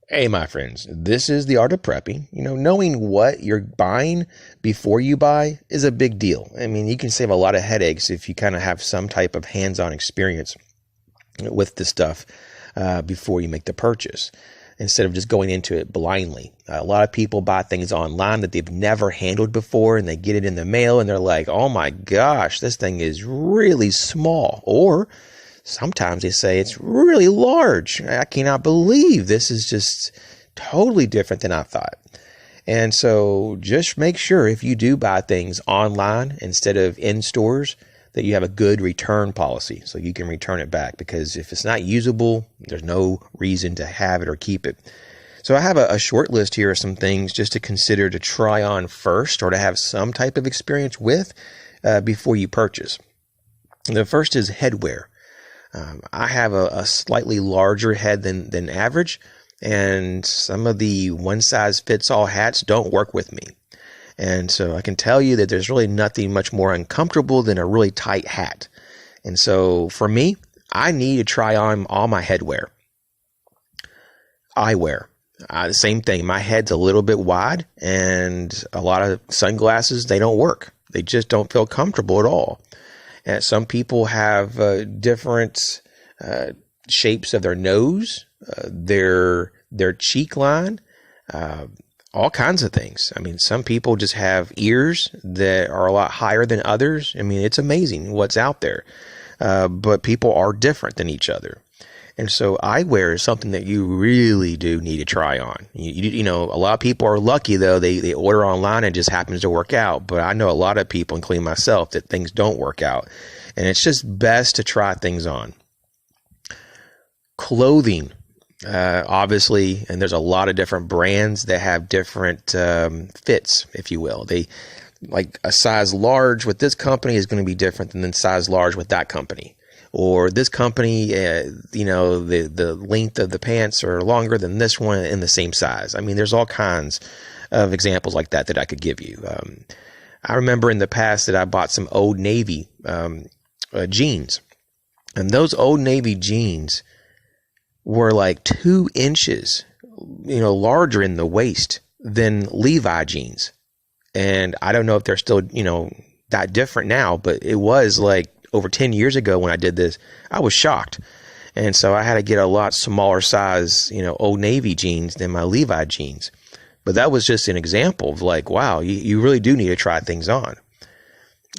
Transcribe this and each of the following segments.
Hey, my friends, this is the art of prepping. Knowing what you're buying before you buy is a big deal. I mean, you can save a lot of headaches if you kind of have some type of hands-on experience with the stuff before you make the purchase, instead of just going into it blindly. A lot of people buy things online that they've never handled before, and they get it in the mail and they're like, oh my gosh, this thing is really small. Or sometimes they say it's really large. I cannot believe this is just totally different than I thought. And so just make sure if you do buy things online instead of in stores that you have a good return policy so you can return it back, because if it's not usable, there's no reason to have it or keep it. So I have a short list here of some things just to consider to try on first, or to have some type of experience with before you purchase. The first is headwear. I have a slightly larger head than average, and some of the one-size-fits-all hats don't work with me. And so I can tell you that there's really nothing much more uncomfortable than a really tight hat. And so for me, I need to try on all my headwear. Eyewear. The same thing. My head's a little bit wide, and a lot of sunglasses, they don't work. They just don't feel comfortable at all. And some people have different shapes of their nose, their cheek line, all kinds of things. I mean, some people just have ears that are a lot higher than others. I mean, it's amazing what's out there. But people are different than each other. And so eyewear is something that you really do need to try on. You know, a lot of people are lucky, though. They order online and it just happens to work out. But I know a lot of people, including myself, that things don't work out. And it's just best to try things on. Clothing, obviously, and there's a lot of different brands that have different fits, if you will. They, like a size large with this company is going to be different than size large with that company. Or this company, the length of the pants are longer than this one in the same size. I mean, there's all kinds of examples like that I could give you. I remember in the past that I bought some Old Navy jeans. And those Old Navy jeans were like 2 inches, larger in the waist than Levi jeans. And I don't know if they're still, that different now, but it was like over 10 years ago when I did this. I was shocked. And so I had to get a lot smaller size, Old Navy jeans than my Levi jeans. But that was just an example of like, wow, you really do need to try things on.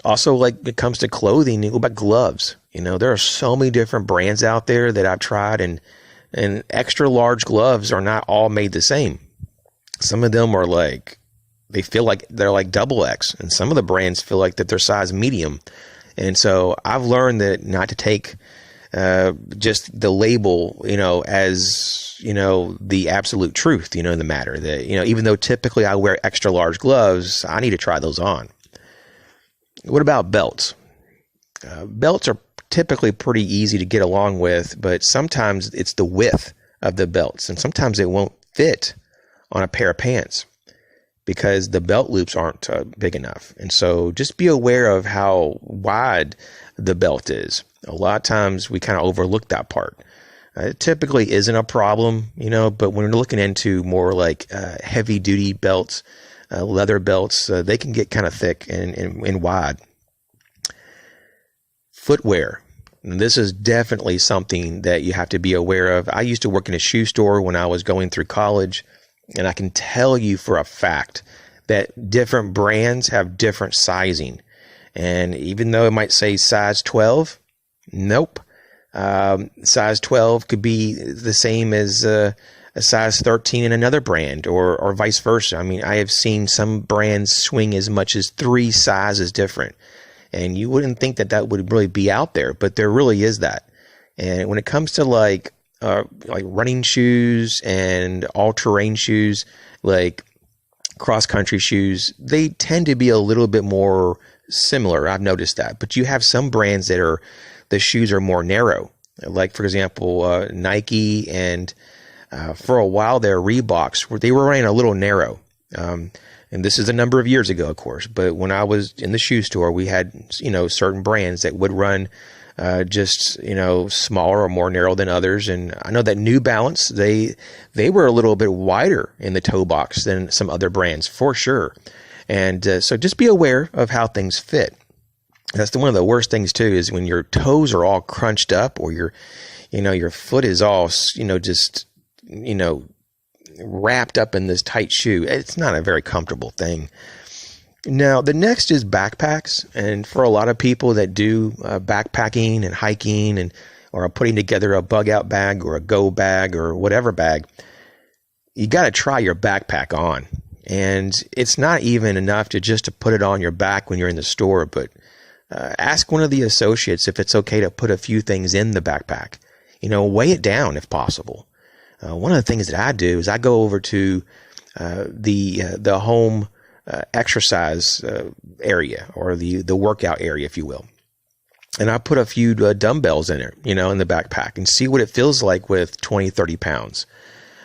Also, like when it comes to clothing, what about gloves? There are so many different brands out there that I've tried, and extra large gloves are not all made the same. Some of them are like, they feel like they're like XXL, and some of the brands feel like that they're size medium. And so I've learned that not to take just the label, as, the absolute truth, in the matter. That, even though typically I wear extra large gloves, I need to try those on. What about belts? Belts are typically pretty easy to get along with, but sometimes it's the width of the belts, and sometimes it won't fit on a pair of pants because the belt loops aren't big enough. And so just be aware of how wide the belt is. A lot of times we kind of overlook that part. It typically isn't a problem, but when we're looking into more like heavy duty belts, leather belts, they can get kind of thick and wide. Footwear. And this is definitely something that you have to be aware of. I used to work in a shoe store when I was going through college, and I can tell you for a fact that different brands have different sizing. And even though it might say size 12, nope. Size 12 could be the same as a size 13 in another brand, or vice versa. I mean, I have seen some brands swing as much as 3 sizes different. And you wouldn't think that would really be out there, but there really is that. And when it comes to like running shoes and all-terrain shoes, like cross-country shoes, they tend to be a little bit more similar. I've noticed that. But you have some brands that the shoes are more narrow. Like, for example, Nike and for a while there, Reeboks, they were running a little narrow. And this is a number of years ago, of course. But when I was in the shoe store, we had, certain brands that would run just, smaller or more narrow than others. And I know that New Balance, they were a little bit wider in the toe box than some other brands for sure. And so just be aware of how things fit. That's one of the worst things too, is when your toes are all crunched up, or your foot is all, wrapped up in this tight shoe. It's not a very comfortable thing. Now, the next is backpacks. And for a lot of people that do backpacking and hiking or are putting together a bug out bag or a go bag or whatever bag, you got to try your backpack on. And it's not even enough to put it on your back when you're in the store, but ask one of the associates if it's okay to put a few things in the backpack. Weigh it down if possible. One of the things that I do is I go over to the home exercise area, or the workout area, if you will. And I put a few dumbbells in it, in the backpack, and see what it feels like with 20, 30 pounds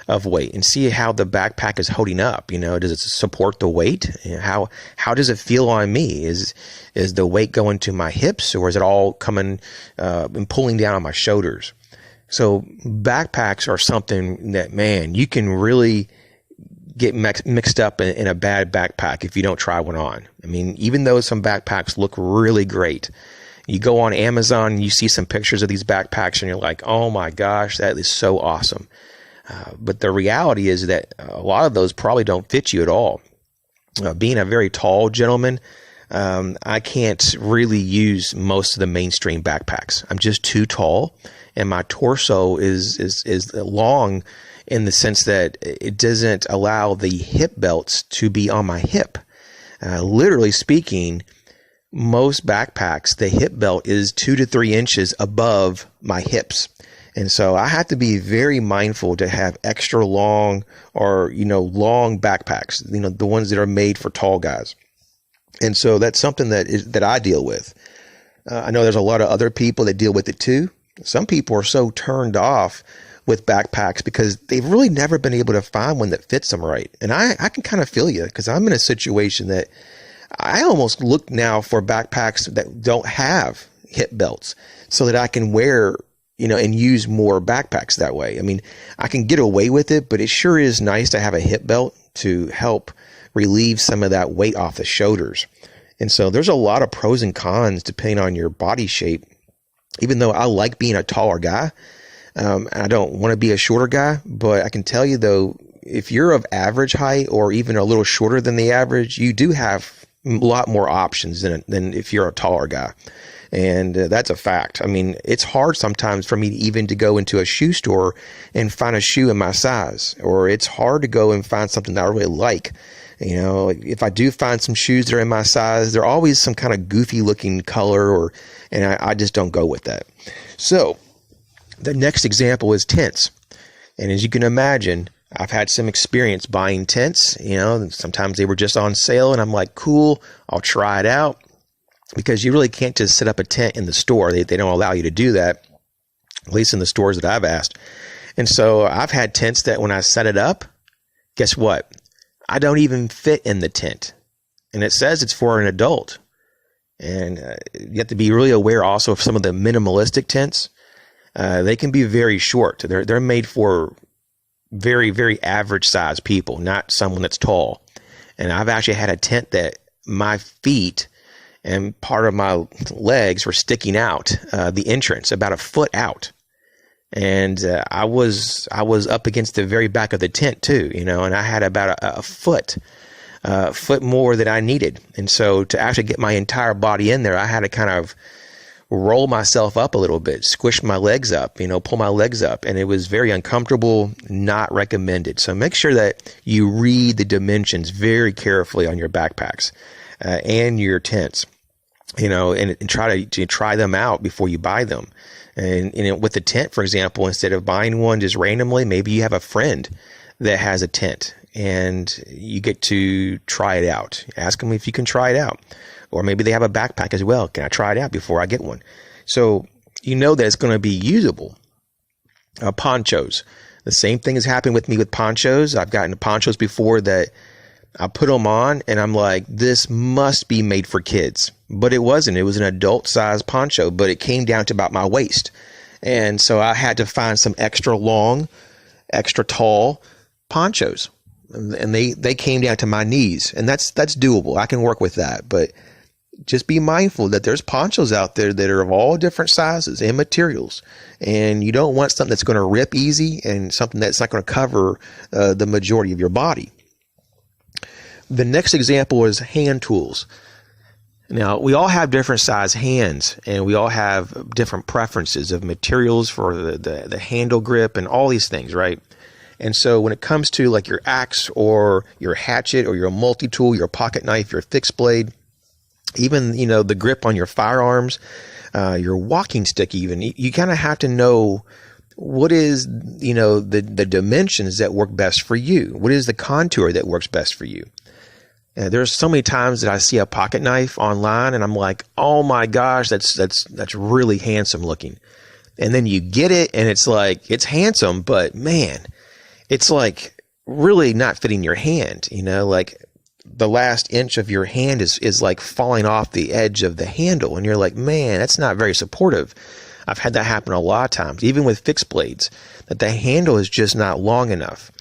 of weight, and see how the backpack is holding up. Does it support the weight? How does it feel on me? Is the weight going to my hips, or is it all coming and pulling down on my shoulders? So backpacks are something that, man, you can really get mixed up in a bad backpack if you don't try one on. I mean, even though some backpacks look really great, you go on Amazon and you see some pictures of these backpacks and you're like, oh my gosh, that is so awesome. But the reality is that a lot of those probably don't fit you at all. Being a very tall gentleman, I can't really use most of the mainstream backpacks. I'm just too tall, and my torso is long in the sense that it doesn't allow the hip belts to be on my hip. Literally speaking, most backpacks, the hip belt is 2 to 3 inches above my hips. And so I have to be very mindful to have extra long or, long backpacks, the ones that are made for tall guys. And so that's something that I deal with. I know there's a lot of other people that deal with it too. Some people are so turned off with backpacks because they've really never been able to find one that fits them right. And I can kind of feel you, because I'm in a situation that I almost look now for backpacks that don't have hip belts so that I can wear and use more backpacks that way. I mean, I can get away with it, but it sure is nice to have a hip belt to help relieve some of that weight off the shoulders. And so there's a lot of pros and cons depending on your body shape. Even though I like being a taller guy, I don't want to be a shorter guy, but I can tell you though, if you're of average height or even a little shorter than the average, you do have a lot more options than if you're a taller guy. And that's a fact. I mean, it's hard sometimes for me even to go into a shoe store and find a shoe in my size, or it's hard to go and find something that I really like. If I do find some shoes that are in my size, they're always some kind of goofy looking color, and I just don't go with that. So the next example is tents. And as you can imagine, I've had some experience buying tents. Sometimes they were just on sale and I'm like, cool, I'll try it out. Because you really can't just set up a tent in the store. They don't allow you to do that, at least in the stores that I've asked. And so I've had tents that when I set it up, guess what? I don't even fit in the tent. And it says it's for an adult. And you have to be really aware also of some of the minimalistic tents. They can be very short. They're made for very, very average size people, not someone that's tall. And I've actually had a tent that my feet and part of my legs were sticking out, the entrance, about a foot out. And I was up against the very back of the tent too, and I had about a foot more than I needed. And so to actually get my entire body in there, I had to kind of roll myself up a little bit, squish my legs up, pull my legs up. And it was very uncomfortable, not recommended. So make sure that you read the dimensions very carefully on your backpacks and your tents. And try to try them out before you buy them. And with the tent, for example, instead of buying one just randomly, maybe you have a friend that has a tent and you get to try it out. Ask them if you can try it out. Or maybe they have a backpack as well. Can I try it out before I get one? So that it's going to be usable. Ponchos. The same thing has happened with me with ponchos. I've gotten ponchos before that I put them on and I'm like, this must be made for kids. But it wasn't. It was an adult size poncho, but it came down to about my waist. And so I had to find some extra long, extra tall ponchos. And they came down to my knees. And that's doable. I can work with that. But just be mindful that there's ponchos out there that are of all different sizes and materials. And you don't want something that's going to rip easy and something that's not going to cover the majority of your body. The next example is hand tools. Now, we all have different size hands, and we all have different preferences of materials for the handle grip and all these things, right? And so when it comes to like your axe or your hatchet or your multi-tool, your pocket knife, your fixed blade, even, you know, the grip on your firearms, your walking stick even, you kind of have to know what is, you know, the dimensions that work best for you. What is the contour that works best for you? There's so many times that I see a pocket knife online and I'm like, oh my gosh, that's really handsome looking. And then you get it and it's like, it's handsome, but man, it's like really not fitting your hand, you know, like the last inch of your hand is like falling off the edge of the handle. And you're like, man, that's not very supportive. I've had that happen a lot of times, even with fixed blades, that the handle is just not long enough.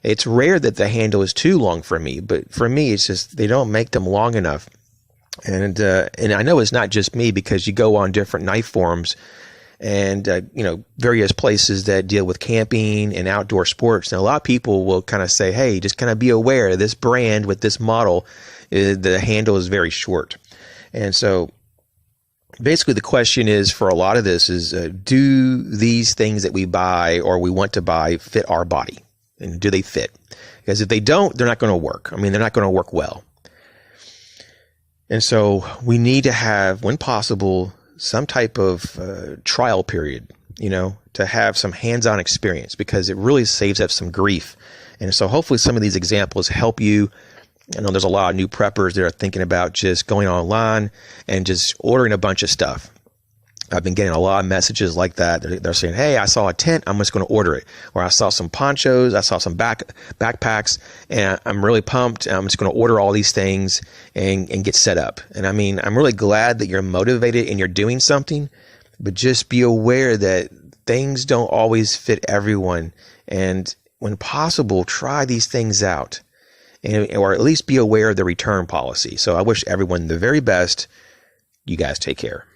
It's rare that the handle is too long for me, but for me, it's just they don't make them long enough. And I know it's not just me, because you go on different knife forums and you know, various places that deal with camping and outdoor sports. And a lot of people will kind of say, hey, just kind of be aware, this brand with this model, the handle is very short. And so basically the question is, for a lot of this is, do these things that we buy or we want to buy fit our body? And do they fit? Because if they don't, they're not going to work. I mean, they're not going to work well. And so we need to have, when possible, some type of trial period, you know, to have some hands-on experience, because it really saves up some grief. And so hopefully some of these examples help you. I know there's a lot of new preppers that are thinking about just going online and just ordering a bunch of stuff. I've been getting a lot of messages like that. They're saying, hey, I saw a tent, I'm just going to order it. Or I saw some ponchos, I saw some backpacks, and I'm really pumped. I'm just going to order all these things and get set up. And I mean, I'm really glad that you're motivated and you're doing something, but just be aware that things don't always fit everyone. And when possible, try these things out, or at least be aware of the return policy. So I wish everyone the very best. You guys take care.